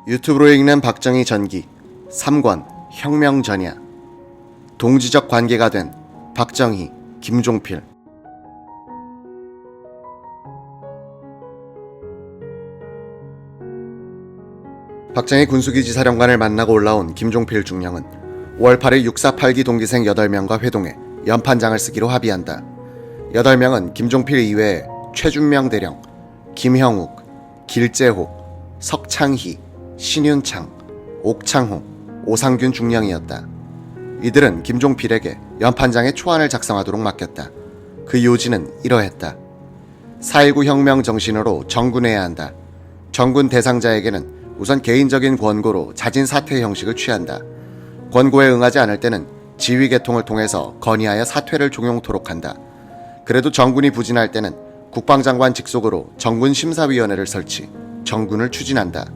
유튜브로 읽는 박정희 전기 3권 혁명 전야. 동지적 관계가 된 박정희, 김종필. 박정희 군수기지 사령관을 만나고 올라온 김종필 중령은 5월 8일 648기 동기생 8명과 회동해 연판장을 쓰기로 합의한다. 8명은 김종필 이외에 최준명 대령, 김형욱, 길재호, 석창희, 신윤창, 옥창호, 오상균 중령이었다. 이들은 김종필에게 연판장의 초안을 작성하도록 맡겼다. 그 요지는 이러했다. 4.19 혁명 정신으로 정군해야 한다. 정군 대상자에게는 우선 개인적인 권고로 자진 사퇴 형식을 취한다. 권고에 응하지 않을 때는 지휘 개통을 통해서 건의하여 사퇴를 종용토록 한다. 그래도 정군이 부진할 때는 국방장관 직속으로 정군심사위원회를 설치, 정군을 추진한다.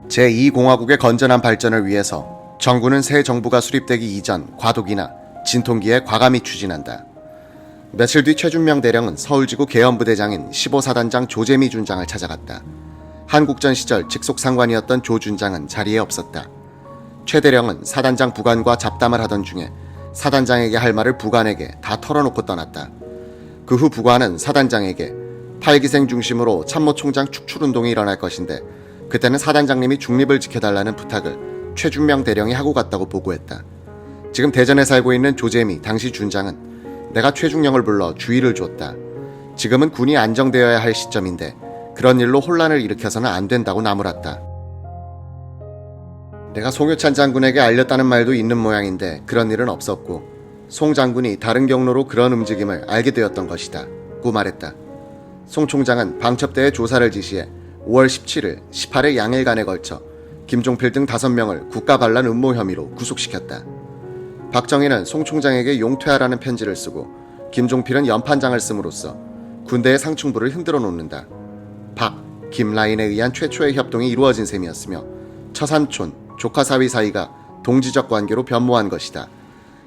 제2공화국의 건전한 발전을 위해서 정군은 새 정부가 수립되기 이전 과도기나 진통기에 과감히 추진한다. 며칠 뒤 최준명 대령은 서울지구 계엄부대장인 15사단장 조재미 준장을 찾아갔다. 한국전 시절 직속 상관이었던 조 준장은 자리에 없었다. 최 대령은 사단장 부관과 잡담을 하던 중에 사단장에게 할 말을 부관에게 다 털어놓고 떠났다. 그 후 부관은 사단장에게 8기생 중심으로 참모총장 축출운동이 일어날 것인데 그때는 사단장님이 중립을 지켜달라는 부탁을 최준명 대령이 하고 갔다고 보고했다. 지금 대전에 살고 있는 조재미 당시 준장은 내가 최준령을 불러 주의를 줬다. 지금은 군이 안정되어야 할 시점인데 그런 일로 혼란을 일으켜서는 안 된다고 나무랐다. 내가 송효찬 장군에게 알렸다는 말도 있는 모양인데 그런 일은 없었고 송 장군이 다른 경로로 그런 움직임을 알게 되었던 것이다 고 말했다. 송 총장은 방첩대에 조사를 지시해 5월 17일, 18일 양일간에 걸쳐 김종필 등 5명을 국가반란 음모 혐의로 구속시켰다. 박정희는 송 총장에게 용퇴하라는 편지를 쓰고 김종필은 연판장을 씀으로써 군대의 상충부를 흔들어 놓는다. 박, 김 라인에 의한 최초의 협동이 이루어진 셈이었으며 처삼촌, 조카사위 사이가 동지적 관계로 변모한 것이다.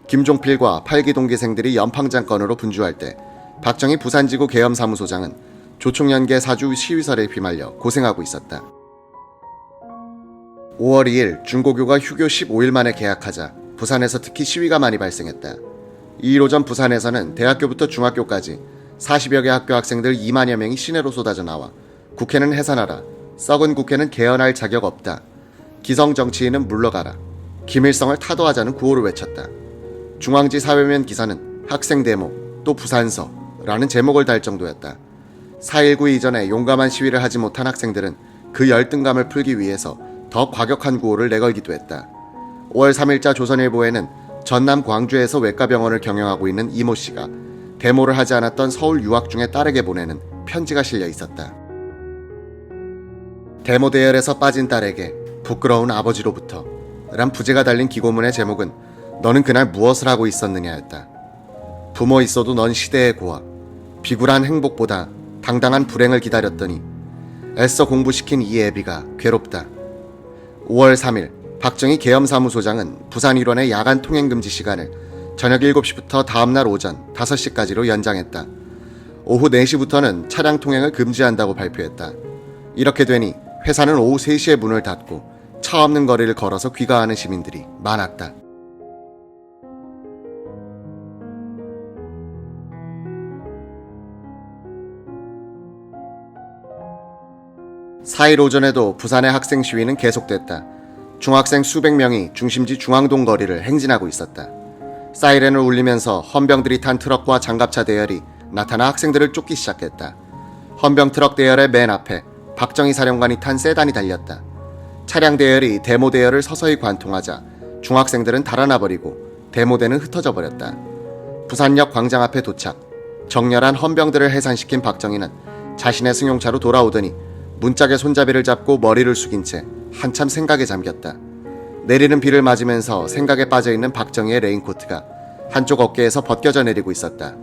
김종필과 8기 동기생들이 연판장건으로 분주할 때 박정희 부산지구 계엄사무소장은 조총련계 사주 시위설에 휘말려 고생하고 있었다. 5월 2일 중고교가 휴교 15일 만에 개학하자 부산에서 특히 시위가 많이 발생했다. 2일 오전 부산에서는 대학교부터 중학교까지 40여 개 학교 학생들 2만여 명이 시내로 쏟아져 나와 국회는 해산하라, 썩은 국회는 개헌할 자격 없다, 기성 정치인은 물러가라, 김일성을 타도하자는 구호를 외쳤다. 중앙지 사회면 기사는 학생 데모, 또 부산서라는 제목을 달 정도였다. 4.19 이전에 용감한 시위를 하지 못한 학생들은 그 열등감을 풀기 위해서 더 과격한 구호를 내걸기도 했다. 5월 3일자 조선일보에는 전남 광주에서 외과병원을 경영하고 있는 이모 씨가 데모를 하지 않았던 서울 유학 중에 딸에게 보내는 편지가 실려 있었다. 데모 대열에서 빠진 딸에게 부끄러운 아버지로부터 란 부제가 달린 기고문의 제목은 너는 그날 무엇을 하고 있었느냐였다. 부모 있어도 넌 시대의 고아, 비굴한 행복보다 당당한 불행을 기다렸더니 애써 공부시킨 이 애비가 괴롭다. 5월 3일 박정희 계엄사무소장은 부산 일원의 야간 통행금지 시간을 저녁 7시부터 다음날 오전 5시까지로 연장했다. 오후 4시부터는 차량 통행을 금지한다고 발표했다. 이렇게 되니 회사는 오후 3시에 문을 닫고 차 없는 거리를 걸어서 귀가하는 시민들이 많았다. 4일 오전에도 부산의 학생 시위는 계속됐다. 중학생 수백 명이 중심지 중앙동 거리를 행진하고 있었다. 사이렌을 울리면서 헌병들이 탄 트럭과 장갑차 대열이 나타나 학생들을 쫓기 시작했다. 헌병 트럭 대열의 맨 앞에 박정희 사령관이 탄 세단이 달렸다. 차량 대열이 데모 대열을 서서히 관통하자 중학생들은 달아나버리고 데모대는 흩어져 버렸다. 부산역 광장 앞에 도착. 정렬한 헌병들을 해산시킨 박정희는 자신의 승용차로 돌아오더니 문짝에 손잡이를 잡고 머리를 숙인 채 한참 생각에 잠겼다. 내리는 비를 맞으면서 생각에 빠져있는 박정희의 레인코트가 한쪽 어깨에서 벗겨져 내리고 있었다.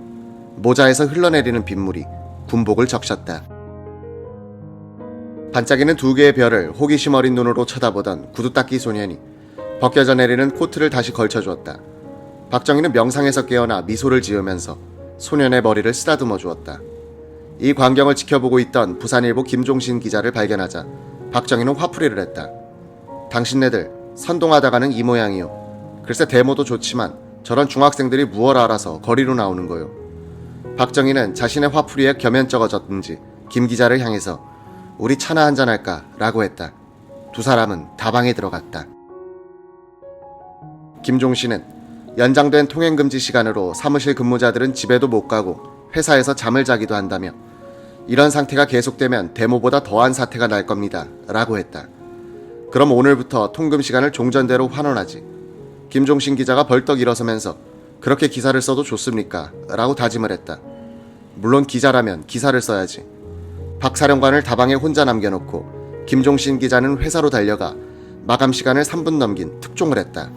모자에서 흘러내리는 빗물이 군복을 적셨다. 반짝이는 2개의 별을 호기심 어린 눈으로 쳐다보던 구두닦이 소년이 벗겨져 내리는 코트를 다시 걸쳐주었다. 박정희는 명상에서 깨어나 미소를 지으면서 소년의 머리를 쓰다듬어 주었다. 이 광경을 지켜보고 있던 부산일보 김종신 기자를 발견하자 박정희는 화풀이를 했다. 당신네들 선동하다가는 이 모양이요. 글쎄 데모도 좋지만 저런 중학생들이 무얼 알아서 거리로 나오는 거요. 박정희는 자신의 화풀이에 겸연쩍어졌든지 김 기자를 향해서 우리 차나 한잔 할까? 라고 했다. 두 사람은 다방에 들어갔다. 김종신은 연장된 통행금지 시간으로 사무실 근무자들은 집에도 못 가고 회사에서 잠을 자기도 한다며 이런 상태가 계속되면 데모보다 더한 사태가 날 겁니다. 라고 했다. 그럼 오늘부터 통금 시간을 종전대로 환원하지. 김종신 기자가 벌떡 일어서면서 그렇게 기사를 써도 좋습니까? 라고 다짐을 했다. 물론 기자라면 기사를 써야지. 박 사령관을 다방에 혼자 남겨놓고 김종신 기자는 회사로 달려가 마감 시간을 3분 넘긴 특종을 했다.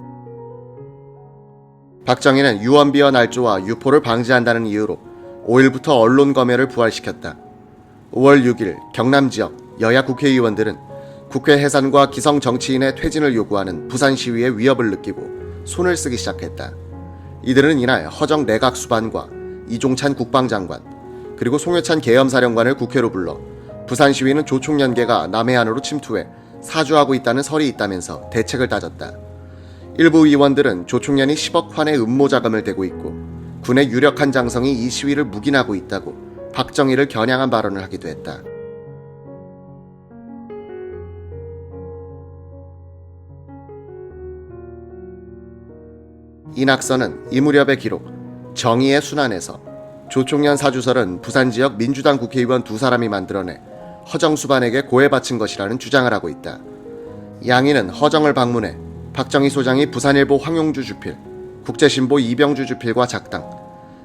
박정희는 유언비어 날조와 유포를 방지한다는 이유로 5일부터 언론 검열을 부활시켰다. 5월 6일 경남 지역 여야 국회의원들은 국회 해산과 기성 정치인의 퇴진을 요구하는 부산 시위의 위협을 느끼고 손을 쓰기 시작했다. 이들은 이날 허정 내각 수반과 이종찬 국방장관 그리고 송효찬 계엄사령관을 국회로 불러 부산 시위는 조총련계가 남해안으로 침투해 사주하고 있다는 설이 있다면서 대책을 따졌다. 일부 의원들은 조총련이 10억 환의 음모 자금을 대고 있고 군의 유력한 장성이 이 시위를 묵인하고 있다고 박정희를 겨냥한 발언을 하기도 했다. 이 낙서는 이 무렵의 기록 정의의 순환에서 조총련 사주설은 부산 지역 민주당 국회의원 두 사람이 만들어내 허정 수반에게 고해 바친 것이라는 주장을 하고 있다. 양인은 허정을 방문해 박정희 소장이 부산일보 황용주 주필, 국제신보 이병주 주필과 작당,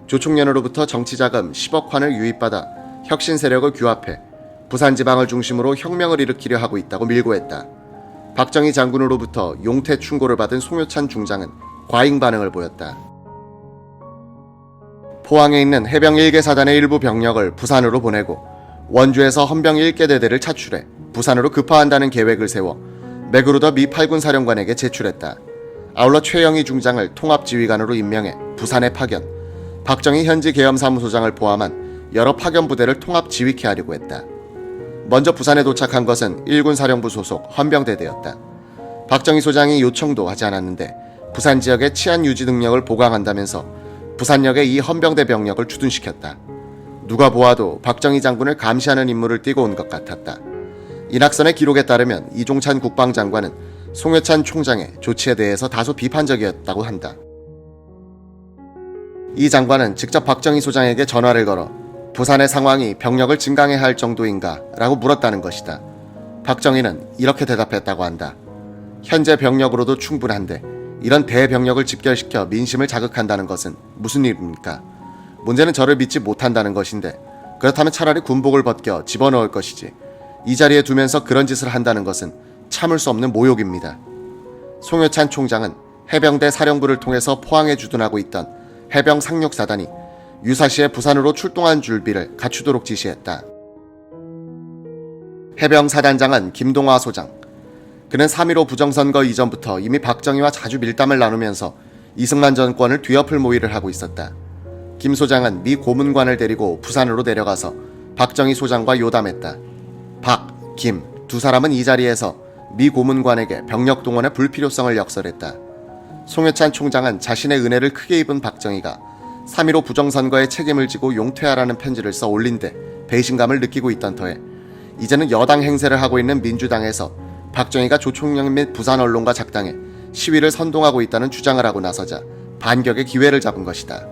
조총련으로부터 정치자금 10억 환을 유입받아 혁신 세력을 규합해 부산지방을 중심으로 혁명을 일으키려 하고 있다고 밀고했다. 박정희 장군으로부터 용태 충고를 받은 송효찬 중장은 과잉 반응을 보였다. 포항에 있는 해병 1개 사단의 일부 병력을 부산으로 보내고 원주에서 헌병 1개 대대를 차출해 부산으로 급파한다는 계획을 세워 맥그루더 미 8군 사령관에게 제출했다. 아울러 최영희 중장을 통합지휘관으로 임명해 부산에 파견, 박정희 현지 계엄사무소장을 포함한 여러 파견 부대를 통합지휘케 하려고 했다. 먼저 부산에 도착한 것은 1군 사령부 소속 헌병대대였다. 박정희 소장이 요청도 하지 않았는데 부산 지역의 치안 유지 능력을 보강한다면서 부산역에 이 헌병대 병력을 주둔시켰다. 누가 보아도 박정희 장군을 감시하는 임무를 띠고 온 것 같았다. 이 낙선의 기록에 따르면 이종찬 국방장관은 송효찬 총장의 조치에 대해서 다소 비판적이었다고 한다. 이 장관은 직접 박정희 소장에게 전화를 걸어 부산의 상황이 병력을 증강해야 할 정도인가? 라고 물었다는 것이다. 박정희는 이렇게 대답했다고 한다. 현재 병력으로도 충분한데 이런 대병력을 집결시켜 민심을 자극한다는 것은 무슨 일입니까? 문제는 저를 믿지 못한다는 것인데 그렇다면 차라리 군복을 벗겨 집어넣을 것이지 이 자리에 두면서 그런 짓을 한다는 것은 참을 수 없는 모욕입니다. 송효찬 총장은 해병대 사령부를 통해서 포항에 주둔하고 있던 해병 상륙사단이 유사시에 부산으로 출동한 줄비를 갖추도록 지시했다. 해병 사단장은 김동화 소장. 그는 3.15 부정선거 이전부터 이미 박정희와 자주 밀담을 나누면서 이승만 정권을 뒤엎을 모의를 하고 있었다. 김 소장은 미 고문관을 데리고 부산으로 내려가서 박정희 소장과 요담했다. 박, 김 두 사람은 이 자리에서 미 고문관에게 병력 동원의 불필요성을 역설했다. 송효찬 총장은 자신의 은혜를 크게 입은 박정희가 3.15 부정선거에 책임을 지고 용퇴하라는 편지를 써 올린 데 배신감을 느끼고 있던 터에 이제는 여당 행세를 하고 있는 민주당에서 박정희가 조총련 및 부산 언론과 작당해 시위를 선동하고 있다는 주장을 하고 나서자 반격의 기회를 잡은 것이다.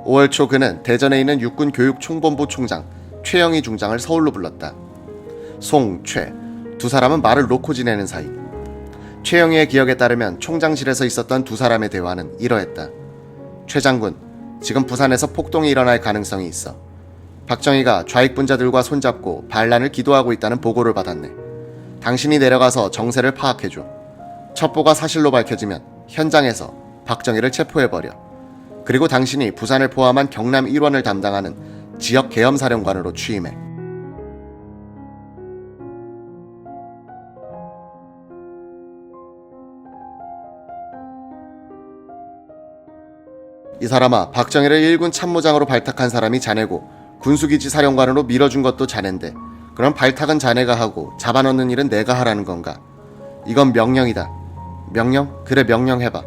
5월 초 그는 대전에 있는 육군교육총본부 총장 최영희 중장을 서울로 불렀다. 송, 최 두 사람은 말을 놓고 지내는 사이. 최영희의 기억에 따르면 총장실에서 있었던 두 사람의 대화는 이러했다. 최 장군, 지금 부산에서 폭동이 일어날 가능성이 있어. 박정희가 좌익분자들과 손잡고 반란을 기도하고 있다는 보고를 받았네. 당신이 내려가서 정세를 파악해줘. 첩보가 사실로 밝혀지면 현장에서 박정희를 체포해버려. 그리고 당신이 부산을 포함한 경남 1원을 담당하는 지역 계엄사령관으로 취임해. 이 사람아, 박정희를 1군 참모장으로 발탁한 사람이 자네고 군수기지 사령관으로 밀어준 것도 자넨데 그럼 발탁은 자네가 하고 잡아넣는 일은 내가 하라는 건가? 이건 명령이다. 명령? 그래, 명령해봐.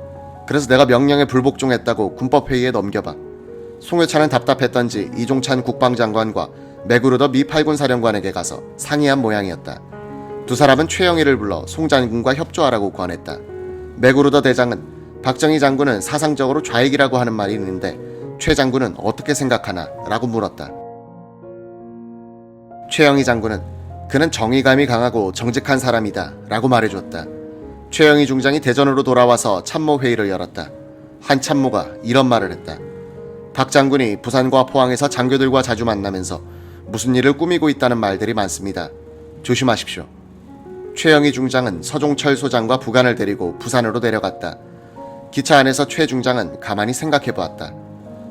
그래서 내가 명령에 불복종했다고 군법회의에 넘겨봐. 송유찬은 답답했던지 이종찬 국방장관과 맥우르더 미 8군 사령관에게 가서 상의한 모양이었다. 두 사람은 최영희를 불러 송 장군과 협조하라고 권했다. 맥우르더 대장은 박정희 장군은 사상적으로 좌익이라고 하는 말이 있는데 최 장군은 어떻게 생각하나? 라고 물었다. 최영희 장군은 그는 정의감이 강하고 정직한 사람이다 라고 말해줬다. 최영희 중장이 대전으로 돌아와서 참모회의를 열었다. 한 참모가 이런 말을 했다. 박 장군이 부산과 포항에서 장교들과 자주 만나면서 무슨 일을 꾸미고 있다는 말들이 많습니다. 조심하십시오. 최영희 중장은 서종철 소장과 부관을 데리고 부산으로 내려갔다. 기차 안에서 최 중장은 가만히 생각해보았다.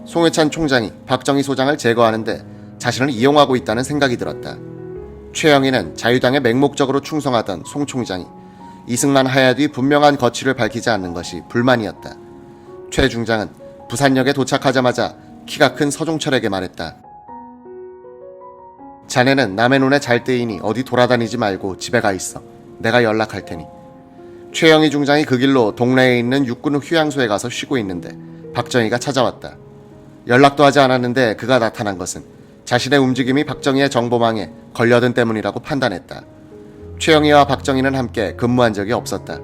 송회찬 총장이 박정희 소장을 제거하는데 자신을 이용하고 있다는 생각이 들었다. 최영희는 자유당에 맹목적으로 충성하던 송 총장이 이승만 하야 뒤 분명한 거취를 밝히지 않는 것이 불만이었다. 최 중장은 부산역에 도착하자마자 키가 큰 서종철에게 말했다. 자네는 남의 눈에 잘 떼이니 어디 돌아다니지 말고 집에 가 있어. 내가 연락할 테니. 최영희 중장이 그 길로 동네에 있는 육군 휴양소에 가서 쉬고 있는데 박정희가 찾아왔다. 연락도 하지 않았는데 그가 나타난 것은 자신의 움직임이 박정희의 정보망에 걸려든 때문이라고 판단했다. 최영희와 박정희는 함께 근무한 적이 없었다.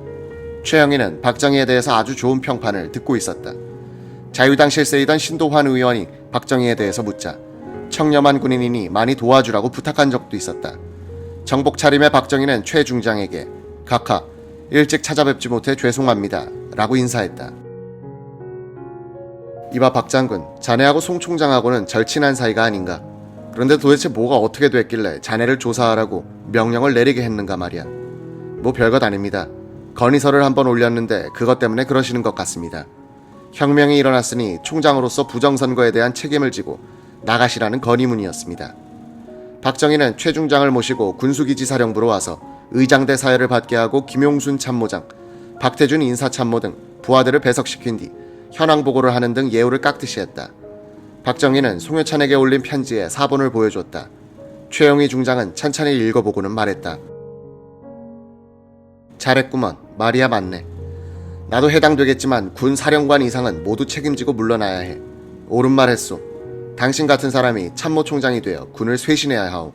최영희는 박정희에 대해서 아주 좋은 평판을 듣고 있었다. 자유당 실세이던 신도환 의원이 박정희에 대해서 묻자 청렴한 군인이니 많이 도와주라고 부탁한 적도 있었다. 정복 차림의 박정희는 최 중장에게 각하, 일찍 찾아뵙지 못해 죄송합니다 라고 인사했다. 이봐 박 장군, 자네하고 송 총장하고는 절친한 사이가 아닌가? 그런데 도대체 뭐가 어떻게 됐길래 자네를 조사하라고 명령을 내리게 했는가 말이야. 뭐 별것 아닙니다. 건의서를 한번 올렸는데 그것 때문에 그러시는 것 같습니다. 혁명이 일어났으니 총장으로서 부정선거에 대한 책임을 지고 나가시라는 건의문이었습니다. 박정희는 최 중장을 모시고 군수기지 사령부로 와서 의장대 사열을 받게 하고 김용순 참모장, 박태준 인사참모 등 부하들을 배석시킨 뒤 현황 보고를 하는 등 예우를 깎듯이 했다. 박정희는 송유찬에게 올린 편지에 사본을 보여줬다. 최영희 중장은 찬찬히 읽어보고는 말했다. 잘했구먼. 말이야 맞네. 나도 해당되겠지만 군 사령관 이상은 모두 책임지고 물러나야 해. 옳은 말 했소. 당신 같은 사람이 참모총장이 되어 군을 쇄신해야 하오.